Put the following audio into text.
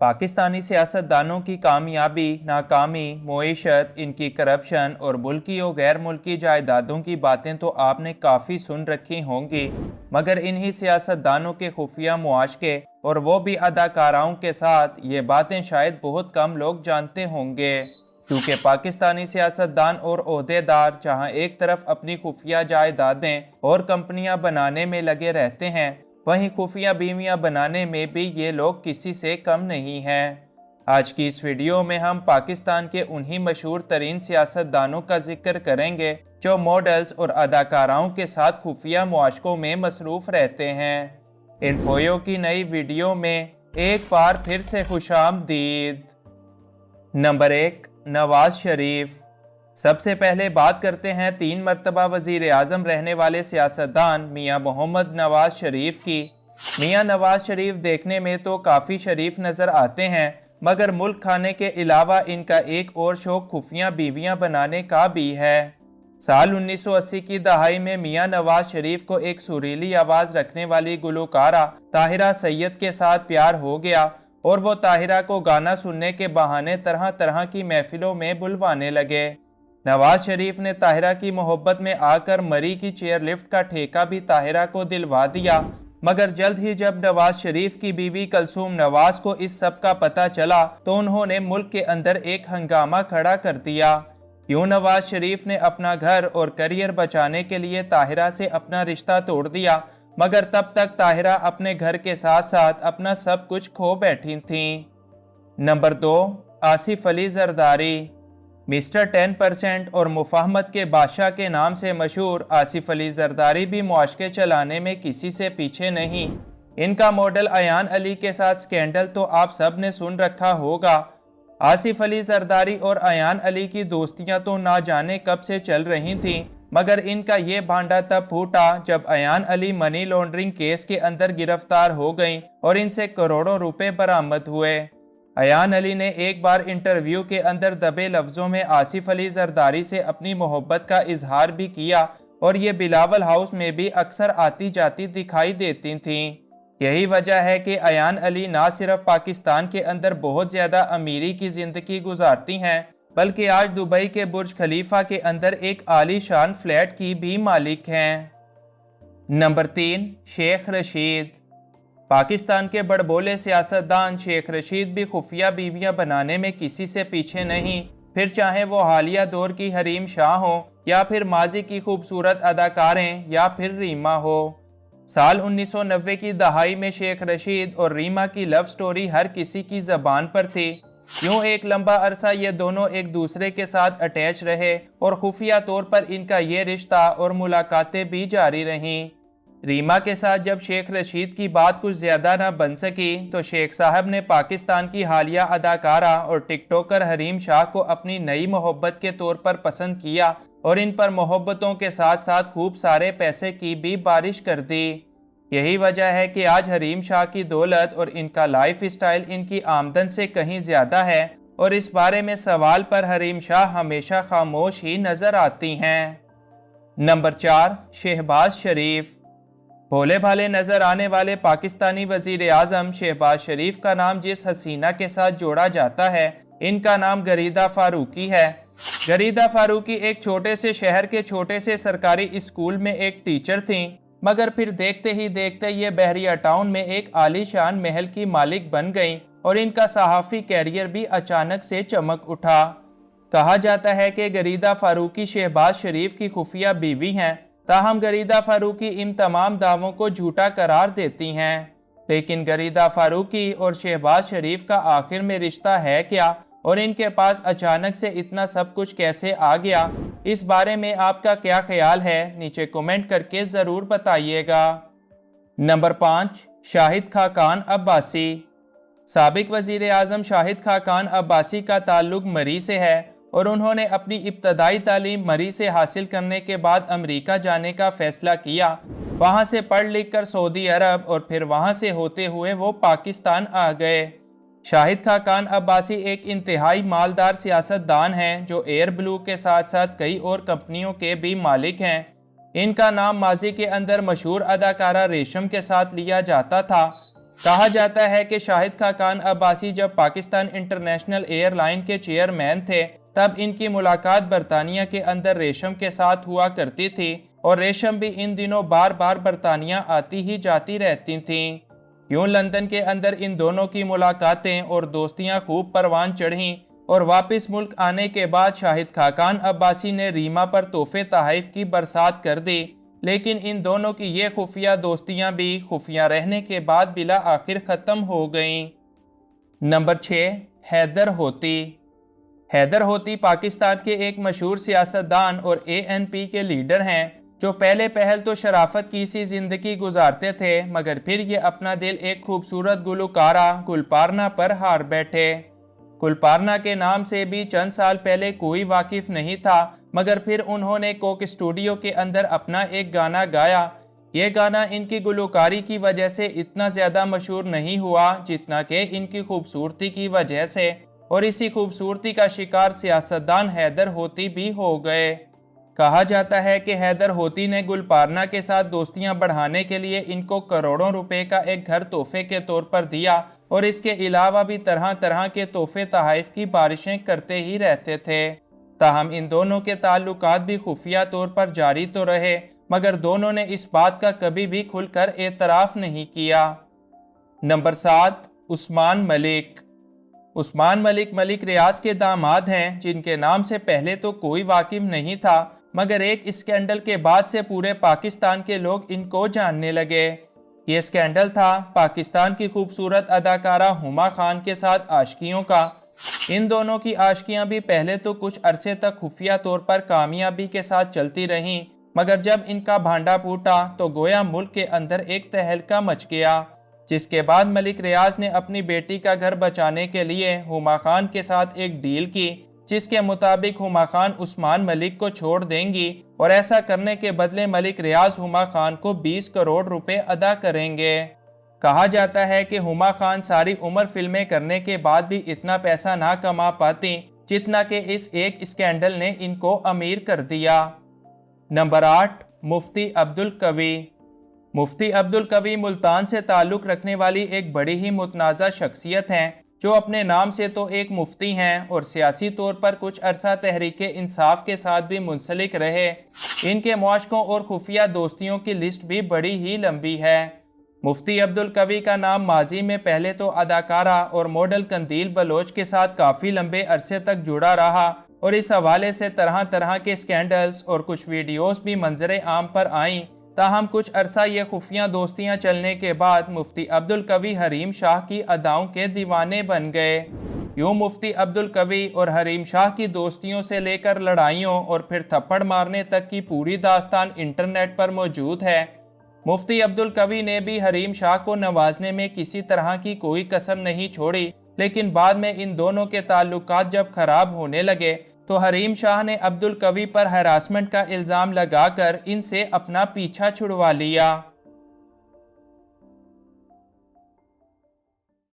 पाकिस्तानी सियासतदानों की कामयाबी, नाकामी, मईशत, इनकी करप्शन और मुल्की और गैर मुल्की जायदादों की बातें तो आपने काफ़ी सुन रखी होंगी, मगर इन्हीं सियासतदानों के खुफिया मुआशके और वो भी अदाकाराओं के साथ ये बातें शायद बहुत कम लोग जानते होंगे। क्योंकि पाकिस्तानी सियासतदान और ओहदेदार जहाँ एक तरफ अपनी खुफिया जायदादें और कंपनियाँ बनाने में लगे रहते हैं, वहीं खुफिया बीवियाँ बनाने में भी ये लोग किसी से कम नहीं हैं। आज की इस वीडियो में हम पाकिस्तान के उन्हीं मशहूर तरीन सियासतदानों का जिक्र करेंगे जो मॉडल्स और अदाकाराओं के साथ खुफिया मुआशकों में मसरूफ़ रहते हैं। इन्फोयो की नई वीडियो में एक बार फिर से खुशामदीद। नंबर 1, नवाज शरीफ। सबसे पहले बात करते हैं 3 मरतबा वज़ीर आज़म रहने वाले सियासतदान मियाँ मोहम्मद नवाज शरीफ की। मियाँ नवाज शरीफ देखने में तो काफ़ी शरीफ नज़र आते हैं, मगर मुल्क खाने के अलावा इनका एक और शौक़ खुफिया बीवियाँ बनाने का भी है। साल 1980 की दहाई में मियाँ नवाज शरीफ को एक सुरीली आवाज़ रखने वाली गुलकारा ताहिरा सैयद के साथ प्यार हो गया और वो ताहिरा को गाना सुनने के बहाने तरह तरह की महफिलों में बुलवाने लगे। नवाज शरीफ ने ताहिरा की मोहब्बत में आकर मरी की चेयर लिफ्ट का ठेका भी ताहिरा को दिलवा दिया, मगर जल्द ही जब नवाज शरीफ की बीवी कलसूम नवाज को इस सब का पता चला तो उन्होंने मुल्क के अंदर एक हंगामा खड़ा कर दिया। यूं नवाज शरीफ ने अपना घर और करियर बचाने के लिए ताहिरा से अपना रिश्ता तोड़ दिया, मगर तब तक ताहिरा अपने घर के साथ साथ अपना सब कुछ खो बैठी थीं। नंबर 2, आसिफ अली जरदारी। मिस्टर 10% और मुफाहमत के बादशाह के नाम से मशहूर आसिफ अली जरदारी भी मुआशके चलाने में किसी से पीछे नहीं। इनका मॉडल अयान अली के साथ स्कैंडल तो आप सब ने सुन रखा होगा। आसिफ अली जरदारी और अयान अली की दोस्तियां तो ना जाने कब से चल रही थीं, मगर इनका ये भांडा तब फूटा जब Ayan Ali money laundering case के अंदर गिरफ्तार हो गईं और इनसे करोड़ों रुपए बरामद हुए। अयान अली ने एक बार इंटरव्यू के अंदर दबे लफ्ज़ों में आसिफ अली जरदारी से अपनी मोहब्बत का इजहार भी किया और ये बिलावल हाउस में भी अक्सर आती जाती दिखाई देती थीं। यही वजह है कि अयान अली ना सिर्फ पाकिस्तान के अंदर बहुत ज़्यादा अमीरी की ज़िंदगी गुजारती हैं, बल्कि आज दुबई के बुर्ज खलीफा के अंदर एक आलीशान फ्लैट की भी मालिक हैं। नंबर 3, शेख रशीद। पाकिस्तान के बड़बोले सियासतदान शेख रशीद भी खुफिया बीवियां बनाने में किसी से पीछे नहीं, फिर चाहे वो हालिया दौर की हरीम शाह हो या फिर माजी की खूबसूरत अदाकारें या फिर रीमा हो। साल 1990 की दहाई में शेख रशीद और रीमा की लव स्टोरी हर किसी की ज़बान पर थी। यूँ एक लंबा अरसा ये दोनों एक दूसरे के साथ अटैच रहे और खुफिया तौर पर इनका ये रिश्ता और मुलाकातें भी जारी रहीं। रीमा के साथ जब शेख रशीद की बात कुछ ज़्यादा ना बन सकी तो शेख साहब ने पाकिस्तान की हालिया अदाकारा और टिकटॉकर हरीम शाह को अपनी नई मोहब्बत के तौर पर पसंद किया और इन पर मोहब्बतों के साथ साथ खूब सारे पैसे की भी बारिश कर दी। यही वजह है कि आज हरीम शाह की दौलत और इनका लाइफ स्टाइल इनकी आमदन से कहीं ज़्यादा है और इस बारे में सवाल पर हरीम शाह हमेशा खामोश ही नज़र आती हैं। नंबर 4, शहबाज शरीफ। भोले भाले नज़र आने वाले पाकिस्तानी वज़ीर आज़म शहबाज शरीफ का नाम जिस हसीना के साथ जोड़ा जाता है, इनका नाम गरीदा फारूकी है। गरीदा फारूकी एक छोटे से शहर के छोटे से सरकारी स्कूल में एक टीचर थीं, मगर फिर देखते ही देखते ये बहरिया टाउन में एक आलीशान महल की मालिक बन गईं और इनका सहाफ़ी कैरियर भी अचानक से चमक उठा। कहा जाता है कि गरीदा फारूकी शहबाज शरीफ की खुफिया बीवी हैं, ताहम गरीदा फारूकी इन तमाम दावों को झूठा करार देती हैं। लेकिन गरीदा फारूकी और शहबाज शरीफ का आखिर में रिश्ता है क्या और इनके पास अचानक से इतना सब कुछ कैसे आ गया, इस बारे में आपका क्या ख्याल है, नीचे कमेंट करके ज़रूर बताइएगा। नंबर 5, शाहिद खाकान अब्बासी। साबिक वज़ीर आज़म शाहिद खाकान अब्बासी का ताल्लुक मरी से है और उन्होंने अपनी इब्तदाई तालीम मरी से हासिल करने के बाद अमेरिका जाने का फ़ैसला किया। वहाँ से पढ़ लिख कर सऊदी अरब और फिर वहाँ से होते हुए वो पाकिस्तान आ गए। शाहिद खाकान अब्बासी एक इंतहाई मालदार सियासतदान हैं जो एयर ब्लू के साथ साथ कई और कंपनियों के भी मालिक हैं। इनका नाम माजी के अंदर मशहूर अदाकारा रेशम के साथ लिया जाता था। کہا جاتا ہے کہ شاہد خاقان عباسی جب پاکستان انٹرنیشنل ایئر لائن کے چیئرمین تھے تب ان کی ملاقات برطانیہ کے اندر ریشم کے ساتھ ہوا کرتی تھی اور ریشم بھی ان دنوں بار بار برطانیہ آتی ہی جاتی رہتی تھیں۔ یوں لندن کے اندر ان دونوں کی ملاقاتیں اور دوستیاں خوب پروان چڑھیں اور واپس ملک آنے کے بعد شاہد خاقان عباسی نے ریما پر تحفے تحائف کی برسات کر دی، لیکن ان دونوں کی یہ خفیہ دوستیاں بھی خفیہ رہنے کے بعد بالآخر ختم ہو گئیں۔ نمبر 6، حیدر ہوتی۔ حیدر ہوتی پاکستان کے ایک مشہور سیاستدان اور ANP کے لیڈر ہیں جو پہلے پہل تو شرافت کی سی زندگی گزارتے تھے، مگر پھر یہ اپنا دل ایک خوبصورت گلوکارہ گلپارنا پر ہار بیٹھے۔ گلپارنا کے نام سے بھی چند سال پہلے کوئی واقف نہیں تھا، مگر پھر انہوں نے کوک اسٹوڈیو کے اندر اپنا ایک گانا گایا۔ یہ گانا ان کی گلوکاری کی وجہ سے اتنا زیادہ مشہور نہیں ہوا جتنا کہ ان کی خوبصورتی کی وجہ سے، اور اسی خوبصورتی کا شکار سیاستدان حیدر ہوتی بھی ہو گئے۔ کہا جاتا ہے کہ حیدر ہوتی نے گلپارنا کے ساتھ دوستیاں بڑھانے کے لیے ان کو کروڑوں روپے کا ایک گھر تحفے کے طور پر دیا، اور اس کے علاوہ بھی طرح طرح کے تحفے تحائف کی بارشیں کرتے ہی رہتے تھے۔ تاہم ان دونوں کے تعلقات بھی خفیہ طور پر جاری تو رہے، مگر دونوں نے اس بات کا کبھی بھی کھل کر اعتراف نہیں کیا۔ نمبر 7، عثمان ملک۔ عثمان ملک ملک ریاض کے داماد ہیں جن کے نام سے پہلے تو کوئی واقف نہیں تھا، مگر ایک اسکینڈل کے بعد سے پورے پاکستان کے لوگ ان کو جاننے لگے۔ یہ اسکینڈل تھا پاکستان کی خوبصورت اداکارہ ہما خان کے ساتھ عاشقیوں کا۔ ان دونوں کی عاشقیاں بھی پہلے تو کچھ عرصے تک خفیہ طور پر کامیابی کے ساتھ چلتی رہیں، مگر جب ان کا بھانڈا پھوٹا تو گویا ملک کے اندر ایک تہلکہ مچ گیا، جس کے بعد ملک ریاض نے اپنی بیٹی کا گھر بچانے کے لیے ہما خان کے ساتھ ایک ڈیل کی، جس کے مطابق ہما خان عثمان ملک کو چھوڑ دیں گی اور ایسا کرنے کے بدلے ملک ریاض ہما خان کو 20 کروڑ روپے ادا کریں گے۔ کہا جاتا ہے کہ ہما خان ساری عمر فلمیں کرنے کے بعد بھی اتنا پیسہ نہ کما پاتی جتنا کہ اس ایک اسکینڈل نے ان کو امیر کر دیا۔ نمبر 8، مفتی عبدالقوی۔ مفتی عبدالقوی ملتان سے تعلق رکھنے والی ایک بڑی ہی متنازع شخصیت ہیں، جو اپنے نام سے تو ایک مفتی ہیں اور سیاسی طور پر کچھ عرصہ تحریک انصاف کے ساتھ بھی منسلک رہے۔ ان کے معاشقوں اور خفیہ دوستیوں کی لسٹ بھی بڑی ہی لمبی ہے۔ مفتی عبدالقوی کا نام ماضی میں پہلے تو اداکارہ اور ماڈل قندیل بلوچ کے ساتھ کافی لمبے عرصے تک جڑا رہا، اور اس حوالے سے طرح طرح کے سکینڈلز اور کچھ ویڈیوز بھی منظر عام پر آئیں۔ تاہم کچھ عرصہ یہ خفیہ دوستیاں چلنے کے بعد مفتی عبدالقوی حریم شاہ کی اداؤں کے دیوانے بن گئے۔ یوں مفتی عبدالقوی اور حریم شاہ کی دوستیوں سے لے کر لڑائیوں اور پھر تھپڑ مارنے تک کی پوری داستان انٹرنیٹ پر موجود ہے۔ مفتی عبدالقوی نے بھی حریم شاہ کو نوازنے میں کسی طرح کی کوئی کسر نہیں چھوڑی، لیکن بعد میں ان دونوں کے تعلقات جب خراب ہونے لگے تو حریم شاہ نے عبدالقوی پر ہراسمنٹ کا الزام لگا کر ان سے اپنا پیچھا چھڑوا لیا۔